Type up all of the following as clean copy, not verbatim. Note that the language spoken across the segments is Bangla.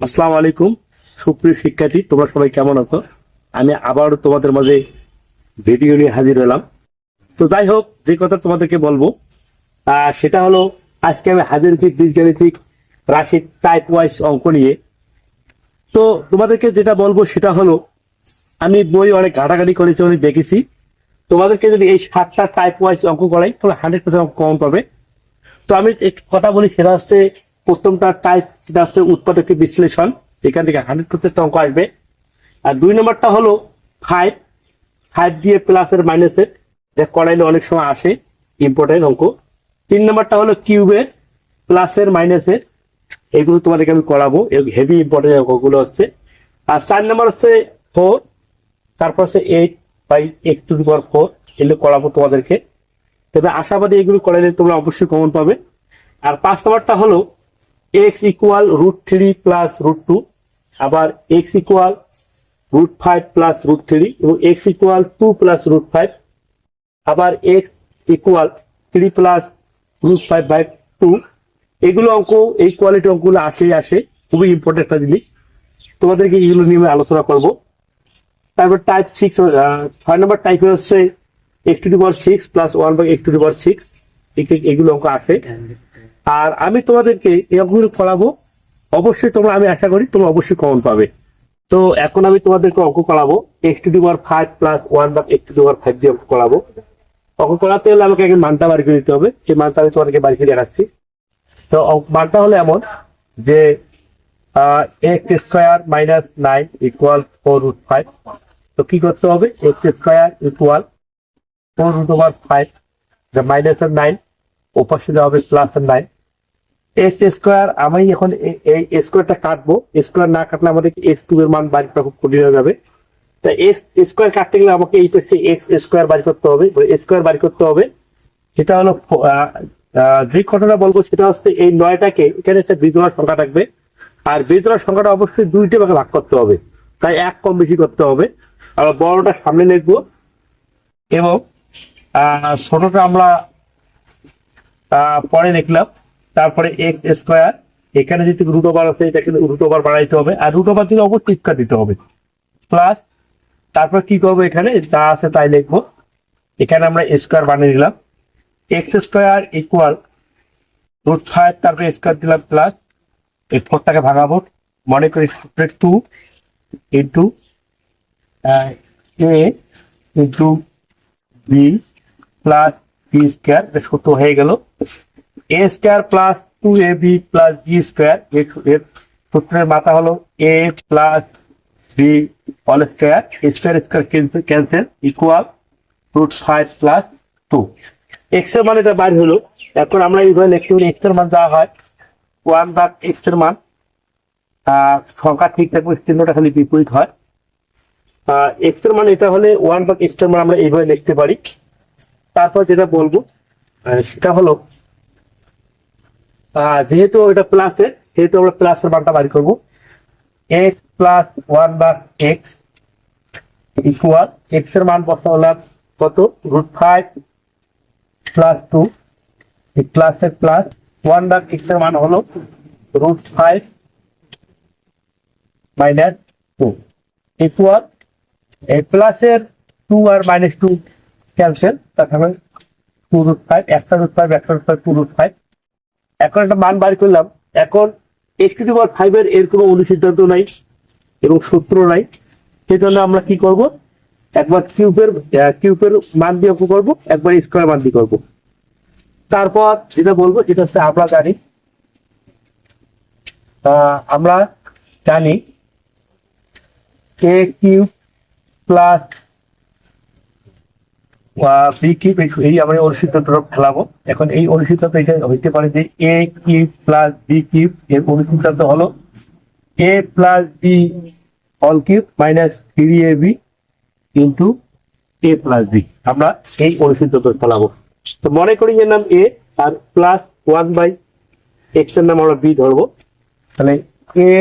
আসসালামু আলাইকুম সুপ্রিয় শিক্ষার্থী, তোমরা সবাই কেমন আছো? আমি আবারও তোমাদের মাঝে ভিডিও নিয়ে হাজির হলাম। তো যাই হোক, যে কথা তোমাদেরকে বলবো সেটা হলো, আজকে আমি হাজির হয়েছি বীজগাণিতিক রাশির টাইপ ওয়াইজ অঙ্ক নিয়ে। তো তোমাদেরকে যেটা বলবো সেটা হলো, আমি বই অনেক ঘাটাঘাটি করেছি, অনেক দেখেছি। তোমাদেরকে যদি এই 7টা টাইপ ওয়াইজ অঙ্ক করাই তাহলে 100% অঙ্ক কমন পাবে। তো আমি একটু কথা বলি, সেটা হচ্ছে প্রথমটা টাইপ, সেটা হচ্ছে উৎপাদকের বিশ্লেষণ। এখান থেকে 100% অঙ্ক আসবে। আর 2 নম্বরটা হলো ফাইভ ফাইভ দিয়ে প্লাসের মাইনাসের, যা করাইলে অনেক সময় আসে, ইম্পর্টেন্ট অঙ্ক। 3 নম্বরটা হলো কিউবের প্লাসের মাইনাসের, এগুলো তোমাদেরকে আমি করাবো, হেভি ইম্পর্টেন্ট অঙ্কগুলো হচ্ছে। আর 4 নম্বর হচ্ছে 4, তারপর হচ্ছে 8/x⁴, এগুলো করাবো তোমাদেরকে। তবে আশাবাদী এগুলো করাইলে তোমরা অবশ্যই কমন পাবে। আর 5 নম্বরটা হলো x ইকুয়াল √3 প্লাস √2, আবার x ইকুয়াল √5 প্লাস √3, এবং x ইকুয়াল 2 প্লাস √5, আবার x ইকুয়াল 3 প্লাস √5/2। এগুলো অঙ্ক, এই কোয়ালিটি অঙ্কগুলো আসে, খুবই ইম্পর্টেন্ট একটা জিনিস। তোমাদেরকে এগুলো নিয়ে আলোচনা করব। তারপর টাইপ 6, 6 নম্বর টাইপে হচ্ছে x⁶ প্লাস 1/x⁶, এগুলো অঙ্ক আসে। আর আমি তোমাদেরকে এই অঙ্কগুলো করাবো, অবশ্যই তোমরা, আমি আশা করি তোমরা অবশ্যই কমন পাবে। তো এখন আমি তোমাদেরকে অঙ্ক করাবো x⁵ প্লাস 1/x⁵ দিয়ে অঙ্ক করাবো। অঙ্ক করাতে হলে আমাকে আগে মানটা বাড়ি করে দিতে হবে, সেই মানটা আমি তোমাদেরকে বাড়ি করে দেখাচ্ছি। তো মানটা হলো এমন যে x² - 9 ইকুয়াল 4√5। তো কি করতে হবে? x² ইকুয়াল 4√5, মাইনাসের 9, ওপাশে দেওয়া হবে প্লাসের 9। x², আমি এখন এই স্কোয়ারটা কাটবো, স্কোয়ার না কাটলে আমাদের x³ এর মান বাড়ি করা খুব কঠিন হয়ে যাবে। তাই স্কোয়ার কাটতে গেলে আমাকে এই পাশে x² বাড়ি করতে হবে, স্কোয়ার বাড়ি করতে হবে। সেটা হলো যে কথাটা বলবো সেটা হচ্ছে, এই 9টাকে এখানে একটা বিজোড় সংখ্যা থাকবে, আর বিজোড় সংখ্যাটা অবশ্যই 2টে ভাগে ভাগ করতে হবে, তাই 1 কম বেশি করতে হবে। আর বড়টা সামনে লিখবো, এবং ছোটটা আমরা পরে লিখলাম। তারপরে x², এখানে যদি √ওভার আছে এটাকে √ওভার বাড়াইতে হবে, আর √ওভার দিলে অবশ্যই স্কয়ার দিতে হবে, প্লাস তারপর কি করবো, এখানে যা আছে তাই লিখবো। এখানে আমরা স্কয়ার বানিয়ে নিলাম, x² ইকুয়াল √5, তারপরে স্কয়ার দিলাম, প্লাস এই 4টাকে ভাগাবো, মনে করি 2 into a into b plus b², সূত্র হয়ে গেল a² plus 2ab plus b²। এর সূত্রের মাথা হলো a plus b whole square, square square cancel, equal √5 plus 2। X এর মান এটা বাইর হলো। এখন আমরা এইভাবে লিখতে পারি, এক্স এর মান যা হয় 1/x এর মান, সংখ্যা ঠিক থাকবে, চিহ্নটা খালি বিপরীত হয়। এক্স এর মান এটা হলে 1/x এর মান আমরা এইভাবে লিখতে পারি। তারপর যেটা বলবো সেটা হলো, যেহেতু এটা প্লাসের, সেহেতু আমরা প্লাসের মানটা বাড়ি করবো। x plus 1/x equal, x এর মান বসালাম কত, √5 প্লাস 2, প্লাসের প্লাস 1/x এর মান হলো √5 মাইনাস 2, ইকুয়াল এই প্লাসের 2 আর -2 ক্যান্সেল, তারপরে 2√5, একটা √5 2√5। এখন একটা মান বাড়ি করলাম। এখন x⁵ এর কোনো অনুসিদ্ধান্ত নাই এবং সূত্র নাই, সেই জন্য আমরা কি করব, একবার কিউবের মান দিয়ে অঙ্ক করবো, একবার স্কয়ার মান দিয়ে করবো। তারপর যেটা বলবো সেটা হচ্ছে, আমরা জানি a³ প্লাস b³ এই আমরা অনুসিদ্ধান্ত ফেলাবো। এখন এই অনুসিদ্ধান্ত এটা হইতে পারে যে a³ প্লাস b³ এর অনুসিদ্ধান্ত হলো a plus b whole cube minus 3ab into a plus b। আমরা এই অনুসিদ্ধান্ত ফেলাবো। তো মনে করি এর নাম a, আর প্লাস 1/x এর নাম আমরা b ধরবো। তাহলে a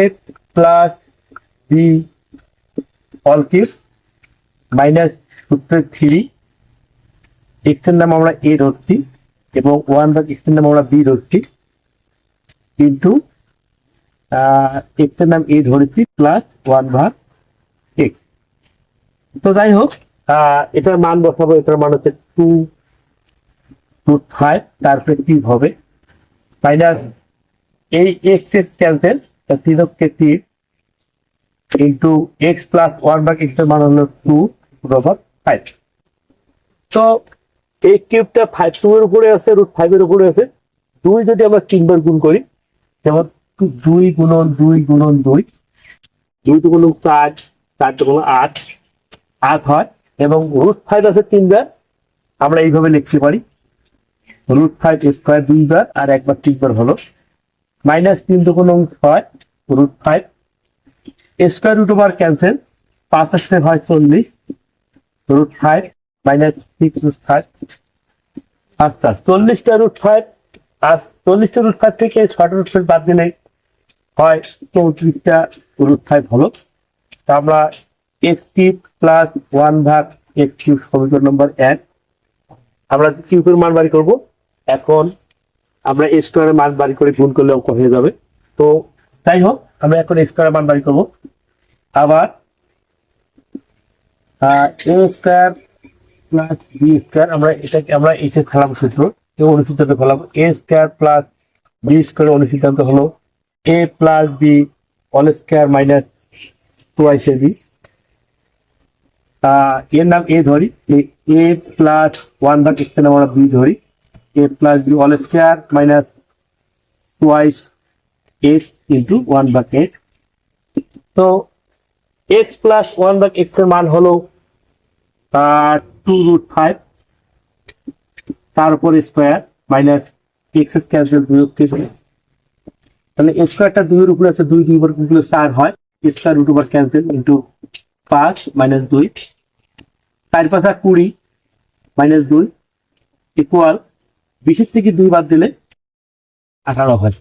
plus b whole cube minus 3, x এর নাম আমরা a ধরছি, এবং 1/x এর নাম আমরা b ধরছি, ইন্টু এক্স এর নাম এ ধরেছি প্লাস 1/x। তো যাই হোক, এটার মান বসাবো, এটার মান হচ্ছে 2√5, তারপরে কি হবে মাইনাস এই এক্স এর cancel, 3 into x plus 1/x এর মান হলো 2/5। তো এই কিউবটা 5 এর উপরে আছে, √5 এর উপরে আছে। 2 যদি আমরা 3 বার গুণ করি, যেমন 2 গুণন 2 গুণন 2, 2 2 গুণন 4, 4 2 গুণন 8 হয়, এবং √5 আছে 3 বার। আমরা এইভাবে লিখতে পারি √5 স্কয়ার 2 বার আর একবার 3 বার হলো মাইনাস 3 2 গুণন 6 √5 স্কয়ার রুট ওভার ক্যান্সেল, 5 আসলে হয় 40 √5 মাইনাস 6 আচ্ছা 40টা √5 আর 40টা √5 থেকে 6টা √5 বাদ দিলে হয় 34টা √5 হলো। তা আমরা x cube plus 1/x cube সমীকরণ নম্বর 1, আমরা কিউবের মান বাড়ি করব। এখন আমরা এ স্কয়ারের মান বাড়ি করে গুণ করলে অঙ্ক হয়ে যাবে। তো তাই হোক, আমরা এখন এ স্কয়ারের মান বাড়ি করব। আবার a square plus b square, আমরা এটাকে খেলাম সূত্র, এই অনুসূত্রটা খেলাম। A square plus b square অনুসিদ্ধান্ত হলো a plus b whole square minus 2ab। এর নাম এ ধরি, এ প্লাস 1/x এর নাম আমরা বি ধরি, a plus b whole square minus 2x into 1/x। তো x প্লাস 1/x এর মান হলো 2√5, তার উপর স্কয়ার মাইনাস এক্স ক্যান্সেল 2, তাহলে এ স্কয়ারটা 2 এর উপরে আছে, 2 2 বার গুণ করলে 4 হয়, square root over cancel into 5 minus 2, 4 5 20 minus 2 equal 20 থেকে 2 বাদ দিলে 18 হয়।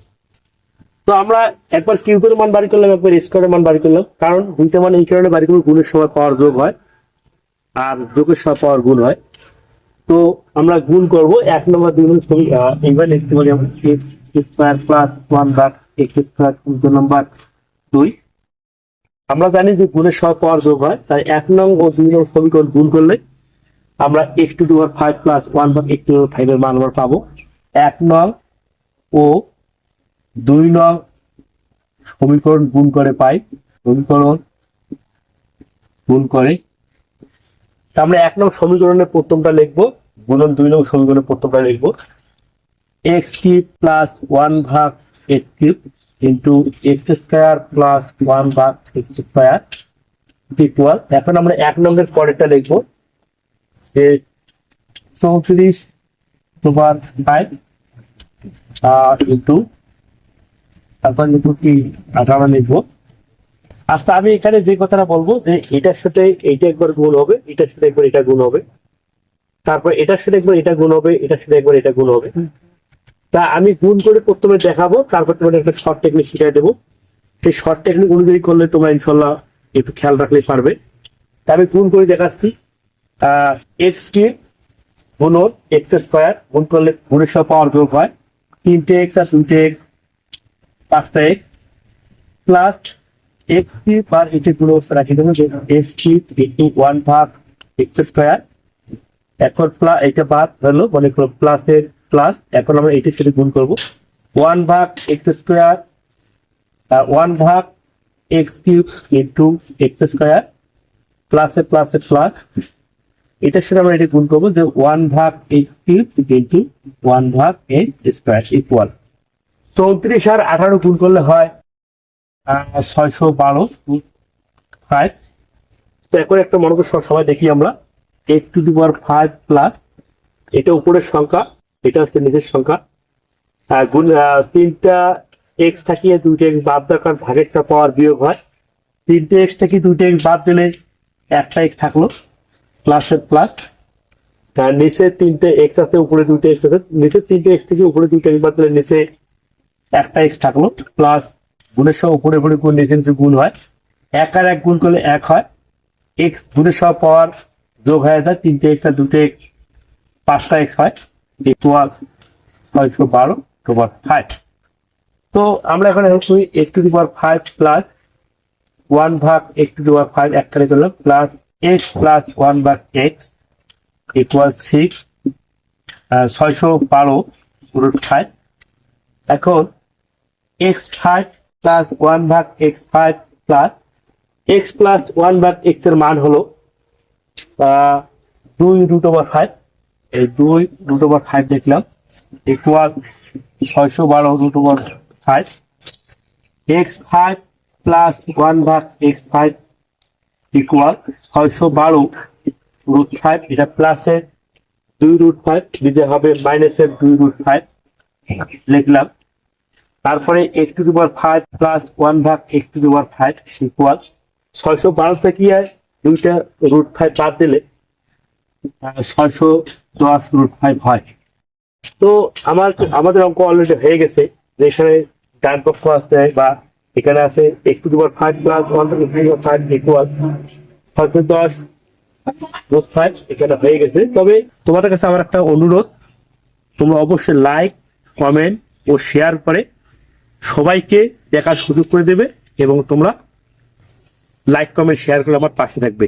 তো আমরা একবার কিউবের মান বাড়ি করলাম, একবার স্কয়ারের মান বাড়ি করলাম, কারণ দুইটা মান এই কারণে বাড়ি করবো, গুণের সময় পাওয়ার যোগ হয় আর যোগের সময় পাওয়ার গুণ হয়। তো আমরা গুণ করব 1 নম্বর 2 নম্বর ছবি, এইবার লিখতে পারি আমরা x square plus 1/x square 2 নম্বর 2। আমরা জানি যে গুণের সময় পাওয়ার যোগ হয়, তাই 1 নং ও 2 নং সমীকরণ গুণ করলে আমরা x⁵ প্লাস 1/x⁵ এর মান আমরা পাবো। 1 নং ও 2 নং সমীকরণ গুণ করে পাই, সমীকরণ গুণ করে আমরা 1 নং সমীকরণের প্রথমটা লিখবো, গুণন 2 নং সমীকরণের প্রথমটা লিখবো x cube plus 1/x cube into x square plus 1/x square equal. এখন আমরা 1 নম্বরের পরেরটা লিখবো যে 34/5 ইন্টু তারপর লিখবো কি 18 লিখবো। আচ্ছা, আমি এখানে যে কথাটা বলবো যে এটার সাথে এইটা একবার গুণ হবে, এটার সাথে একবার এটা গুণ হবে, তারপর এটার সাথে একবার এটা গুণ হবে, এটার সাথে একবার এটা গুণ হবে। তা আমি গুণ করে প্রথমে দেখাবো, তারপর তোমাদের একটা শর্ট টেকনিক শিখিয়ে দেবো। সেই শর্ট টেকনিক অনুযায়ী করলে তোমরা ইনশাল্লাহ একটু খেয়াল রাখলে পারবে। তা আমি গুণ করে দেখাচ্ছি। এক্স কিউব গুণন এক্স স্কয়ার গুণ করলে গুণের সব পাওয়ার যোগ হয়, 3x আর 2x 5x plus x cube আর এটা গুণ রাখি দেবো যে x cube into 1/x square. এখন এটা বাদ হলো, মনে করো প্লাসের প্লাস, এখন আমরা এটার সাথে গুণ করবো 1/x square 1/x cube into x square প্লাসে প্লাসে প্লাস, এটার সাথে আমরা এটা গুণ করবো যে 1/x cube into 1/x square equal 34 আর 18 গুণ করলে হয় 612/5। তো এখন একটা মনে করো সবাই দেখি আমরা x⁵ প্লাস এটা উপরের সংখ্যা, এটা হচ্ছে নিচের সংখ্যা, গুণ 3টা x থাকিয়ে 2টা x বাদ দেওয়ার কারণ ভাগেরটা পাওয়ার বিয়োগ হয়, 3টে x থেকে 2টা x বাদ দিলে একটা x থাকলো প্লাসের প্লাস, নিচে 3টে x আছে উপরে 2টা x আছে, নিচে 3টে x থেকে উপরে 2টা x বাদ দিলে নিচে একটা x থাকলো প্লাস, গুণের সহ উপরে উপরে গুণ নিচে নিচে গুণ হয়, 1 আর 1 গুণ করলে 1 হয়, x গুণের সহ পাওয়ার যোগ হয়ে যায়, 3টে x আর 2টে x 5টা x হয় ইকুয়াল 612/5। তো আমরা এখন করি x to the power 5 plus 1 ভাগ x টু দি পাওয়ার 5 একখানে করলাম প্লাস x প্লাস 1 ভাগ x ইকুয়াল 6 612 রুট 5। এখন x5 প্লাস 1 ভাগ x5 প্লাস x প্লাস 1 ভাগ x এর মান হলো 2 রুট ওভার 5। এই 2 রুট ওভার 5 দেখলাম equal 612 root over 5। x5 plus 1 ভাগ x5 ইকুয়াল 612 রুট 5। এটা প্লাসের 2 রুট 5 দিতে হবে মাইনাসের 2 রুট 5 লিখলাম। তারপরে x to the power 5 plus 1 ভাগ x to the power 5 equal 612 থেকে দুইটা রুট 5 বাদ দিলে 610 রুট 5 হয়। তো আমাদের অঙ্ক অলরেডি হয়ে গেছে, যেখানে ডান পক্ষ আছে বা এখানে আছে x to the power 5 plus 1 to the power 5 equal 610 root 5 এখানে হয়ে গেছে। তবে তোমাদের কাছে আমার একটা অনুরোধ, তোমরা অবশ্যই লাইক কমেন্ট ও শেয়ার করে সবাইকে দেখার সুযোগ করে দেবে এবং তোমরা লাইক কমেন্ট শেয়ার করে আমার পাশে থাকবে।